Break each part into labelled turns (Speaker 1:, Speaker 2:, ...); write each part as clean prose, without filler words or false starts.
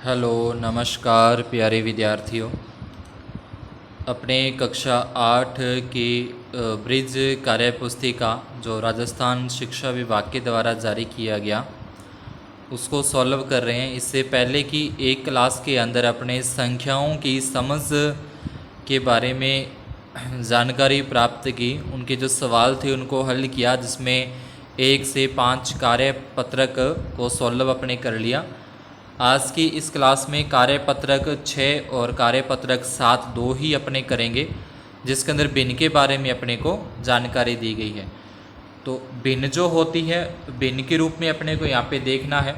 Speaker 1: Hello नमस्कार प्यारे विद्यार्थियों। अपने कक्षा 8 की ब्रिज कार्य पुस्तिका जो राजस्थान शिक्षा विभाग के द्वारा जारी किया गया उसको सॉल्व कर रहे हैं। इससे पहले कि एक क्लास के अंदर अपने संख्याओं की समझ के बारे में जानकारी प्राप्त की, उनके जो सवाल थे उनको हल किया, जिसमें 1 से 5 कार्यपत्रक को सॉल्व अपने कर लिया। आज की इस क्लास में कार्यपत्रक 6 और कार्यपत्रक 7 दो ही अपने करेंगे, जिसके अंदर भिन्न के बारे में अपने को जानकारी दी गई है। तो भिन्न जो होती है, भिन्न के रूप में अपने को यहाँ पे देखना है।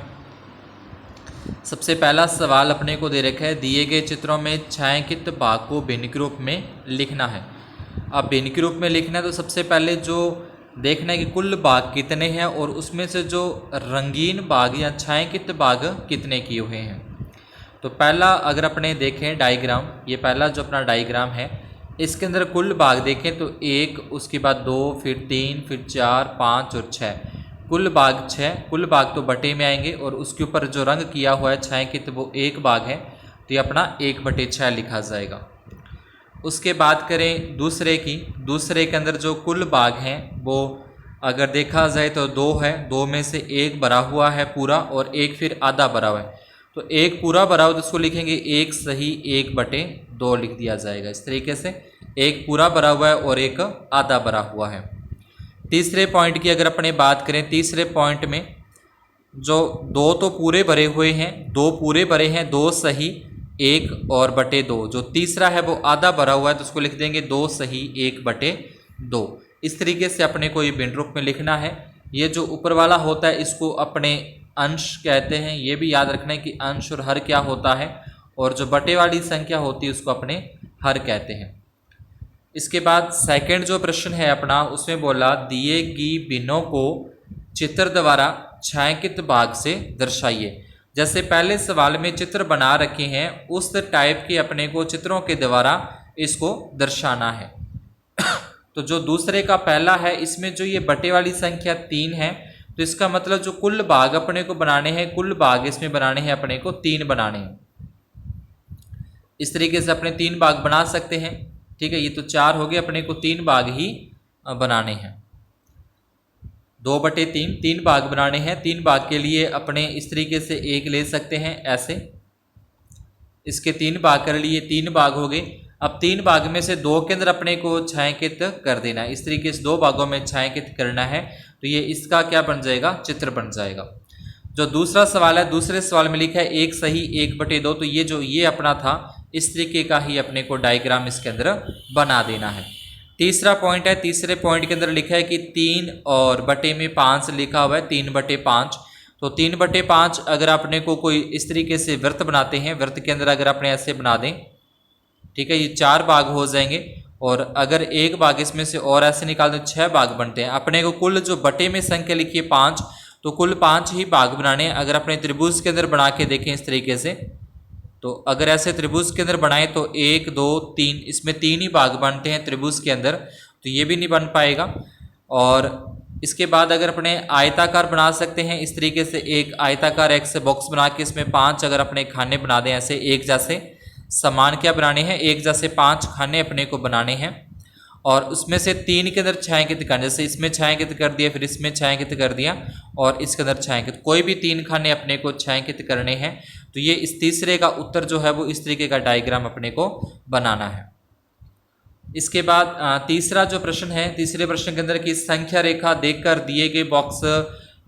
Speaker 1: सबसे पहला सवाल अपने को दे रखा है, दिए गए चित्रों में छायांकित भाग को भिन्न के रूप में लिखना है। अब भिन्न के रूप में लिखना है तो सबसे पहले जो देखना है कि कुल भाग कितने हैं और उसमें से जो रंगीन भाग या छायांकित भाग कितने किए हुए हैं। तो पहला अगर अपने देखें डायग्राम, ये पहला जो अपना डायग्राम है, इसके अंदर कुल भाग देखें तो 1, उसके बाद 2, फिर 3, फिर 4, 5 और 6, कुल भाग 6। कुल भाग तो बटे में आएंगे और उसके ऊपर जो रंग किया हुआ है छायांकित वो 1 भाग है, तो ये अपना 1/6 लिखा जाएगा। उसके बाद करें दूसरे की, दूसरे के अंदर जो कुल भाग हैं वो अगर देखा जाए तो 2 है, 2 में से 1 भरा हुआ है पूरा और 1 फिर आधा भरा हुआ है। तो 1 पूरा भरा हुआ तो उसको लिखेंगे 1 सही 1/2 लिख दिया जाएगा। इस तरीके से 1 पूरा भरा हुआ है और 1 आधा भरा हुआ है। तीसरे पॉइंट की अगर अपने बात करें, तीसरे पॉइंट में जो 2 तो पूरे भरे हुए हैं, 2 पूरे भरे हैं, 2 सही 1 और बटे 2। जो तीसरा है वो आधा भरा हुआ है तो उसको लिख देंगे 2 सही 1/2। इस तरीके से अपने को ये भिन्न रूप में लिखना है। ये जो ऊपर वाला होता है इसको अपने अंश कहते हैं, ये भी याद रखना है कि अंश और हर क्या होता है, और जो बटे वाली संख्या होती है उसको अपने हर कहते हैं। इसके बाद सेकंड जो प्रश्न है अपना, उसमें बोला दिए गई भिन्नों को चित्र द्वारा छायांकित भाग से दर्शाइए। जैसे पहले सवाल में चित्र बना रखे हैं उस टाइप के अपने को चित्रों के द्वारा इसको दर्शाना है। तो जो दूसरे का पहला है, इसमें जो ये बटे वाली संख्या 3 है, तो इसका मतलब जो कुल भाग अपने को बनाने हैं, कुल भाग इसमें बनाने हैं अपने को 3 बनाने हैं। इस तरीके से अपने 3 भाग बना सकते हैं। ठीक है, ये तो 4 हो गए, अपने को 3 भाग ही बनाने हैं। 2/3 3 भाग बनाने हैं। 3 भाग के लिए अपने इस तरीके से 1 ले सकते हैं, ऐसे इसके 3 भाग कर लिए, 3 भाग हो गए। अब 3 भाग में से 2 के अंदर अपने को छायांकित कर देना है। इस तरीके से 2 भागों में छायांकित करना है, तो ये इसका क्या बन जाएगा, चित्र बन जाएगा। जो दूसरा सवाल है, दूसरे सवाल में लिखा है 1 सही 1/2, तो ये जो ये अपना था इस तरीके का ही अपने को डायग्राम इसके अंदर बना देना है। तीसरा पॉइंट है, तीसरे पॉइंट के अंदर लिखा है कि 3 और बटे में 5 लिखा हुआ है, 3/5। तो 3/5 अगर अपने को कोई इस तरीके से वृत्त बनाते हैं, वृत्त के अंदर अगर अपने ऐसे बना दें, ठीक है, ये 4 भाग हो जाएंगे, और अगर 1 भाग इसमें से और ऐसे निकाल दें 6 भाग बनते हैं। अपने को कुल जो बटे में संख्या लिखी है 5, तो कुल 5 ही भाग बनाने हैं। अगर अपने त्रिभुज के अंदर बना के देखें इस तरीके से, तो अगर ऐसे त्रिभुज के अंदर बनाए तो 1 2 3, इसमें 3 ही भाग बनते हैं त्रिभुज के अंदर, तो ये भी नहीं बन पाएगा। और इसके बाद अगर अपने आयताकार बना सकते हैं इस तरीके से, एक आयताकार एक से बॉक्स बना के इसमें 5 अगर अपने खाने बना दें, ऐसे एक जैसे समान क्या बनाने हैं, एक जैसे 5 खाने अपने को बनाने हैं, और उसमें से 3 के अंदर छायांकित करना, जैसे इसमें छायांकित कर दिया, फिर इसमें छायांकित कर दिया, और इसके अंदर छायांकित, कोई भी 3 खाने अपने को छायांकित करने हैं। तो ये इस तीसरे का उत्तर जो है वो इस तरीके का डायग्राम अपने को बनाना है। इसके बाद तीसरा जो प्रश्न है, तीसरे प्रश्न के अंदर की संख्या रेखा देखकर दिए गए बॉक्स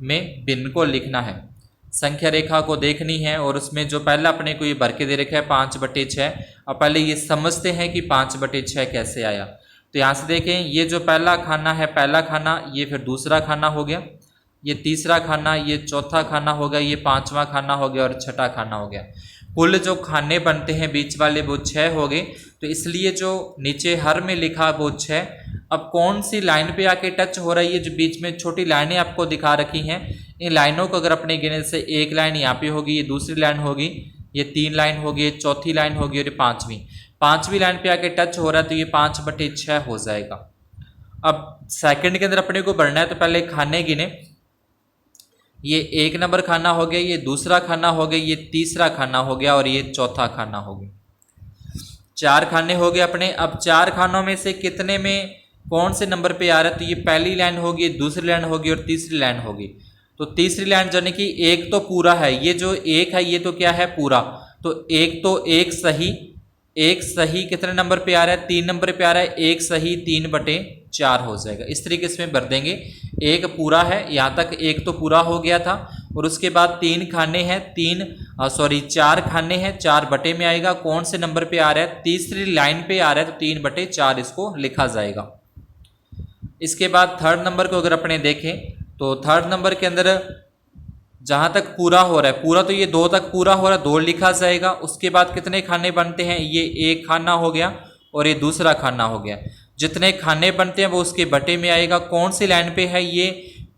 Speaker 1: में भिन्न को लिखना है। संख्या रेखा को देखनी है और उसमें जो पहला अपने को ये भर के दे रखा है 5/6। अब पहले ये समझते हैं कि 5/6 कैसे आया। तो यहाँ से देखें, ये जो पहला खाना है, पहला खाना, ये फिर दूसरा खाना हो गया, ये तीसरा खाना, ये चौथा खाना हो गया, ये 5वां खाना हो गया और छठा खाना हो गया। कुल जो खाने बनते हैं बीच वाले वो 6 हो गए। तो इसलिए जो नीचे हर में लिखा वो 6। अब कौन सी लाइन पे आके टच हो रही है, जो बीच में छोटी लाइनें आपको दिखा रखी हैं, इन लाइनों को अगर अपने गिने से एक लाइन यहाँ पे होगी, ये दूसरी लाइन होगी, ये 3 लाइन होगी, ये चौथी लाइन होगी और ये 5वीं लाइन पे आके टच हो रहा है, तो ये 5/6 हो जाएगा। अब सेकंड के अंदर अपने को बढ़ना है, तो पहले खाने गिने, ये 1 नंबर खाना हो गया, ये दूसरा खाना हो गया, ये तीसरा खाना हो गया और ये चौथा खाना हो गया। 4 खाने हो गए अपने। अब 4 खानों में से कितने में कौन से नंबर पे आ रहा है? तो ये पहली लाइन होगी, दूसरी लाइन होगी और तीसरी लाइन होगी। तो तीसरी लाइन यानी कि एक तो पूरा है, ये जो एक है ये तो क्या है? पूरा। तो एक सही कितने नंबर पे आ रहा है? 3 नंबर पे आ रहा है। 1 सही 3/4 हो जाएगा। इस तरीके से भर देंगे। एक पूरा है, यहाँ तक एक तो पूरा हो गया था और उसके बाद 3 खाने हैं, 4 खाने हैं, 4 बटे में आएगा। कौन से नंबर पे आ रहा है? तीसरी लाइन पे आ रहा है, तो 3/4 इसको लिखा जाएगा। इसके बाद थर्ड नंबर को अगर अपने देखें तो थर्ड नंबर के अंदर जहां तक पूरा हो रहा है, पूरा तो ये 2 तक पूरा हो रहा है, 2 लिखा जाएगा। उसके बाद कितने खाने बनते हैं? ये 1 खाना हो गया और ये दूसरा खाना हो गया। जितने खाने बनते हैं वो उसके बटे में आएगा। कौन सी लाइन पे है? ये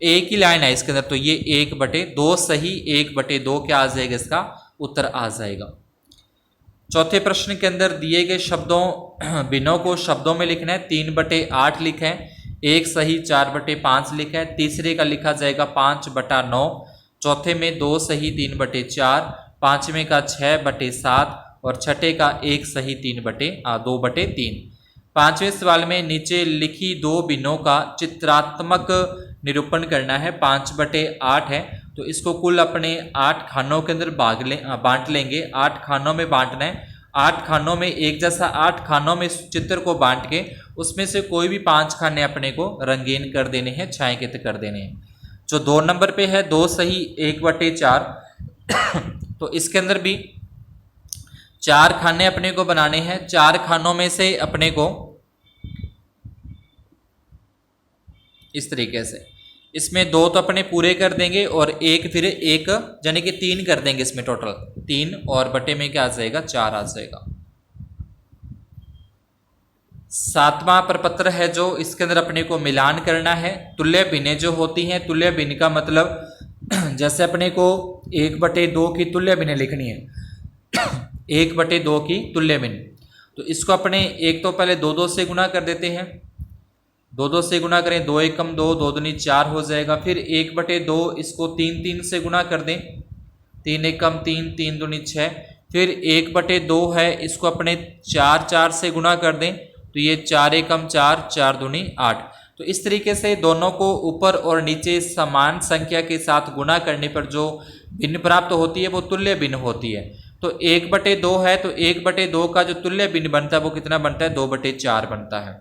Speaker 1: एक ही लाइन है इसके अंदर, तो ये 1/2 सही 1/2 क्या आ जाएगा? इसका उत्तर आ जाएगा। चौथे प्रश्न के अंदर दिए गए शब्दों भिन्नों को शब्दों में लिखना है। 3/8 लिखा है, 1 सही 4/5 लिखा है, तीसरे का लिखा जाएगा 5/9, चौथे में 2 सही 3/4, पांचवें का 6/7 और छठे का 1 सही 2/3। पांचवें सवाल में नीचे लिखी 2 भिन्नों का चित्रात्मक निरूपण करना है। 5/8 है तो इसको कुल अपने 8 खानों के अंदर बांट लेंगे। 8 खानों में बांटना है। 8 खानों में एक जैसा 8 खानों में चित्र को बांट के उसमें से कोई भी 5 खाने अपने को रंगीन कर देने हैं, छायांकित कर देने हैं। जो 2 नंबर पे है 2 सही 1/4 तो इसके अंदर भी 4 खाने अपने को बनाने हैं। 4 खानों में से अपने को इस तरीके से इसमें 2 तो अपने पूरे कर देंगे और एक फिर एक यानी कि 3 कर देंगे। इसमें टोटल 3 और बटे में क्या आ जाएगा? 4 आ जाएगा। 7वां प्रपत्र है जो इसके अंदर अपने को मिलान करना है। तुल्य भिन्नें जो होती हैं, तुल्य भिन्न का मतलब जैसे अपने को 1/2 की तुल्य भिन्नें लिखनी है 1/2 की तुल्य भिन्न, तो इसको अपने एक तो पहले 2 से गुना कर देते हैं। 2 से गुना करें, 2 एकम 2, 2 दूनी 4 हो जाएगा। फिर 1/2 इसको 3 से गुना कर दें, 3 एकम 3, 3 दूनी 6। फिर 1/2 है इसको अपने 4 से गुना कर दें, तो ये 4 एकम 4, 4 दूनी 8। तो इस तरीके से दोनों को ऊपर और नीचे समान संख्या के साथ गुना करने पर जो भिन्न प्राप्त होती है वो तुल्य भिन्न होती है। तो 1/2 है तो 1/2 का जो तुल्य भिन्न बनता है वो कितना बनता है? 2/4 बनता है।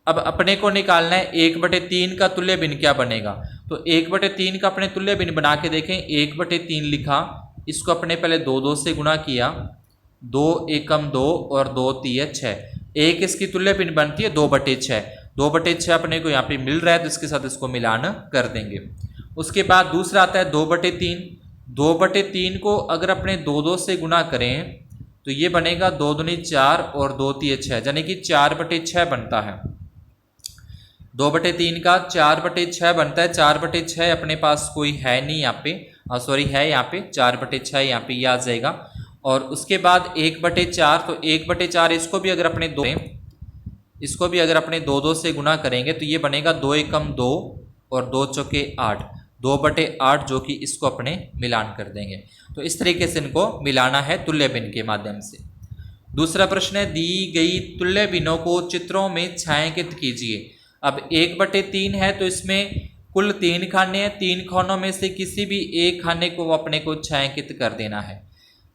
Speaker 1: अब अपने को निकालना है 1/3 का तुल्य भिन्न क्या बनेगा। तो 1/3 का अपने तुल्य भिन्न बना के देखें। 1/3 लिखा, इसको अपने पहले 2 से गुणा किया, 2 एकम 2 और 2 तिये 6। एक इसकी तुल्य भिन्न बनती है 2/6। 2/6 अपने को यहाँ पे मिल रहा है तो इसके साथ इसको मिलान कर देंगे। उसके बाद दूसरा आता है 2/3। 2/3 को अगर अपने 2 से गुणा करें तो ये बनेगा 2 दूनी 4 और 2 तिये 6, यानी कि 4/6 बनता है। 2/3 का 4/6 बनता है। 4/6 अपने पास कोई है नहीं यहाँ पे, सॉरी है यहाँ पे 4/6 यहाँ पे ये आ जाएगा। और उसके बाद 1/4, तो 1/4 इसको भी अगर अपने 2 से गुना करेंगे तो ये बनेगा 2 एकम 2 और 2 चौके 8, 2/8 जो कि इसको अपने मिलान कर देंगे। तो इस तरीके से इनको मिलाना है तुल्य भिन्न के माध्यम से। दूसरा प्रश्न है, दी गई तुल्य भिन्नों को चित्रों में छायांकित कीजिए। अब 1/3 है तो इसमें कुल 3 खाने हैं। 3 खानों में से किसी भी एक खाने को अपने को छायांकित कर देना है।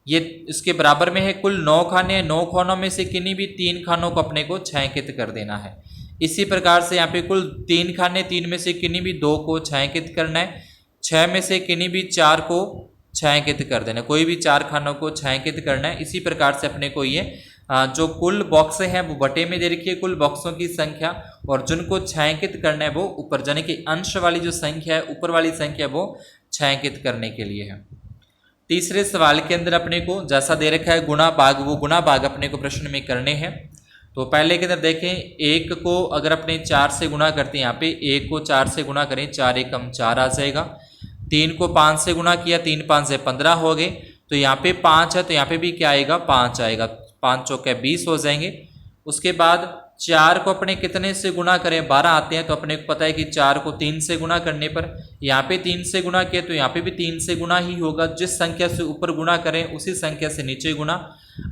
Speaker 1: ये इसके बराबर में है कुल 9 खाने हैं। 9 खानों में से किन्हीं भी 3 खानों को अपने को छायांकित कर देना है। इसी प्रकार से यहाँ पे कुल 3 खाने, 3 में से किन्हीं भी 2 को छायांकित करना है। 6 में से किन्हीं भी 4 को छायांकित कर देना है। कोई भी 4 खानों को छायांकित करना है। इसी प्रकार से अपने को ये जो कुल बॉक्स हैं वो बटे में दे रखी है, कुल बॉक्सों की संख्या, और जिनको छायांकित करना है वो ऊपर, यानी कि अंश वाली जो संख्या है, ऊपर वाली संख्या वो छायांकित करने के लिए है। तीसरे सवाल के अंदर अपने को जैसा दे रखा है गुणा भाग, वो गुणा भाग अपने को प्रश्न में करने हैं। तो पहले के अंदर देखें, 1 को अगर अपने 4 से गुणा करते हैं, यहाँ पे 1 को 4 से गुणा करें, 4 एकम 4 आ जाएगा। 3 को 5 से गुणा किया, 3 5 से 15 हो गए। तो यहाँ पे 5 है तो यहाँ पे भी क्या आएगा? 5 आएगा। 5 चौके 20 हो जाएंगे। उसके बाद 4 को अपने कितने से गुणा करें, 12 आते हैं, तो अपने को पता है कि 4 को 3 से गुणा करने पर, यहाँ पे 3 से गुणा किया तो यहाँ पे भी 3 से गुणा ही होगा, जिस संख्या से ऊपर गुणा करें उसी संख्या से नीचे गुणा।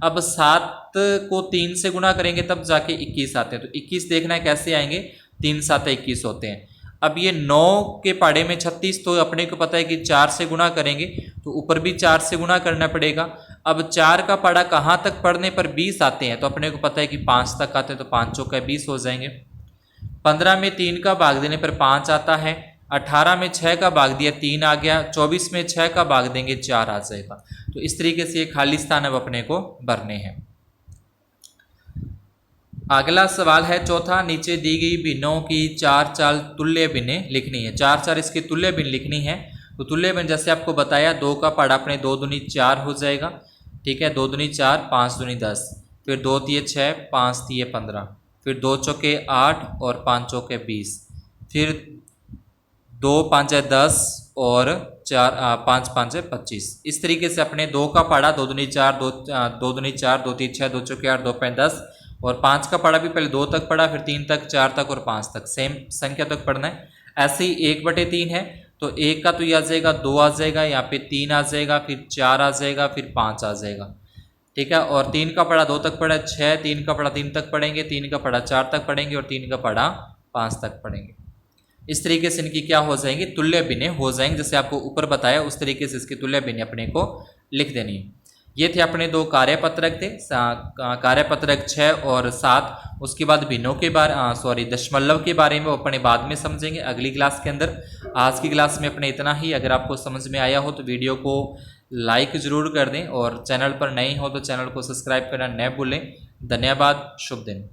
Speaker 1: अब 7 को 3 से गुणा करेंगे तब जाके 21 आते हैं, तो 21 देखना है कैसे आएंगे, 3 7 21 होते हैं। अब ये 9 के पाड़े में 36, तो अपने को पता है कि 4 से गुणा करेंगे तो ऊपर भी 4 से गुणा करना पड़ेगा। अब 4 का पाड़ा कहाँ तक पढ़ने पर 20 आते हैं, तो अपने को पता है कि 5 तक आते हैं, तो 5 चौका 20 हो जाएंगे। 15 में 3 का भाग देने पर 5 आता है, 18 में 6 का भाग दिया 3 आ गया, 24 में 6 का भाग देंगे 4 आ जाएगा। तो इस तरीके से ये खाली स्थान अब अपने को भरने हैं। अगला सवाल है चौथा, नीचे दी गई भिन्नों की 4 चाल तुल्य भिन्नें लिखनी है। 4 4 इसकी तुल्य भिन्न लिखनी है। तो तुल्य भिन्न जैसे आपको बताया, 2 का पाड़ा अपने 2 दूनी 4 हो जाएगा, ठीक है, 2 दूनी 4, 5 दूनी 10, फिर 2 तिये 6, 5 तिये 15, फिर 2 चौके 8 और 5 चौके 20, फिर 2 5 10 और 5 5 25। इस तरीके से अपने 2 का पाड़ा 2 दूनी 4, 2 दूनी 4, 2 3 6, 2 चौके 8, 2 5 10, और 5 का पढ़ा भी पहले 2 तक पढ़ा, फिर 3 तक, 4 तक और 5 तक, सेम संख्या तक पढ़ना है। ऐसे ही 1/3 है, तो 1 का तो ये आ जाएगा, 2 आ जाएगा, यहाँ पे 3 आ जाएगा, फिर 4 आ जाएगा, फिर 5 आ जाएगा, ठीक है। और 3 का पढ़ा 2 तक पढ़ा 6, 3 का पढ़ा 3 तक पढ़ेंगे, 3 का पढ़ा 4 तक पढ़ेंगे, और 3 का पढ़ा 5 तक पढ़ेंगे। इस तरीके से इनकी क्या हो जाएंगी, तुल्य भिन्नें हो जाएंगे। जैसे आपको ऊपर बताया उस तरीके से इसकी तुल्य भिन्नें अपने को लिख देनी है। ये थे अपने 2 कार्यपत्रक थे, कार्यपत्रक 6 और 7। उसके बाद भिन्नों के बारे दशमलव के बारे में वो अपने बाद में समझेंगे अगली क्लास के अंदर। आज की क्लास में अपने इतना ही। अगर आपको समझ में आया हो तो वीडियो को लाइक ज़रूर कर दें, और चैनल पर नए हो तो चैनल को सब्सक्राइब करना न भूलें। धन्यवाद, शुभ दिन।